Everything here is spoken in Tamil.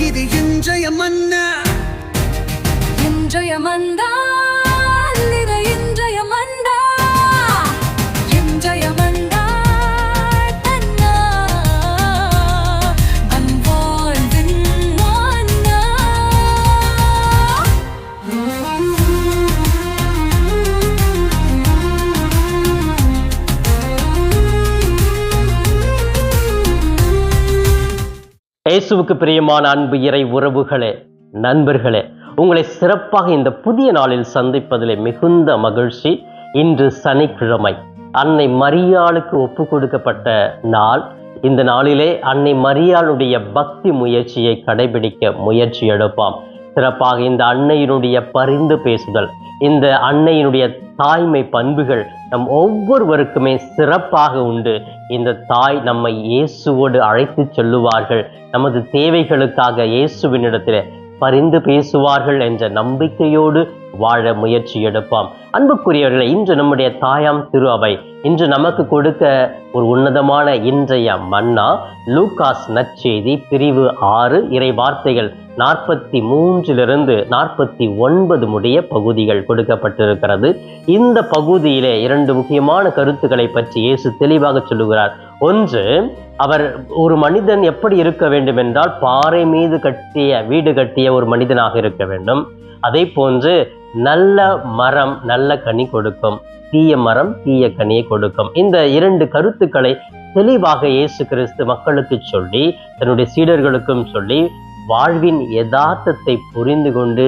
இது இன்றைய மன்னா, இன்றைய மந்தா, இது இன்றைய மந்தா, இன்றைய மந்தா தன்னா, அன்பாழ்வின் மன்னா. இயேசுவுக்கு பிரியமான அன்பு இறை உறவுகளே, நண்பர்களே, உங்களை சிறப்பாக இந்த புதிய நாளில் சந்திப்பதிலே மிகுந்த மகிழ்ச்சி. இன்று சனிக்கிழமை, அன்னை மரியாளுக்கு ஒப்பு கொடுக்கப்பட்ட நாள். இந்த நாளிலே அன்னை மரியாளுடைய பக்தி முயற்சியை கடைபிடிக்க முயற்சி எடுப்பாம். சிறப்பாக இந்த அன்னையினுடைய பரிந்து பேசுதல், இந்த அன்னையினுடைய தாய்மை பண்புகள் நம் ஒவ்வொருவருக்குமே சிறப்பாக உண்டு. இந்த தாய் நம்மை இயேசுவோடு அழைத்து செல்லுவார்கள். நமது தேவைகளுக்காக இயேசுவினிடத்தில் பரிந்து பேசுவார்கள் என்ற நம்பிக்கையோடு வாழ முயற்சி எடுப்பாம். அன்புக்குரியவர்களை, இன்று நம்முடைய தாயாம் திரு அவை இன்று நமக்கு கொடுக்க ஒரு உன்னதமான இன்றைய மன்னா லூகாஸ் நற்செய்தி பிரிவு 6 இறை வார்த்தைகள் 43 49 முடிய பகுதிகள் கொடுக்கப்பட்டிருக்கிறது. இந்த பகுதியிலே 2 முக்கியமான கருத்துக்களை பற்றி இயேசு தெளிவாக சொல்லுகிறார். ஒன்று, அவர் ஒரு மனிதன் எப்படி இருக்க வேண்டும் என்றால் பாறை மீது வீடு கட்டிய ஒரு மனிதனாக இருக்க வேண்டும். அதே போன்று நல்ல மரம் நல்ல கனி கொடுக்கும், தீய மரம் தீய கனியை கொடுக்கும். இந்த 2 கருத்துக்களை தெளிவாக இயேசு கிறிஸ்து மக்களுக்கு சொல்லி, தன்னுடைய சீடர்களுக்கும் சொல்லி, வாழ்வின் யதார்த்தத்தை புரிந்து கொண்டு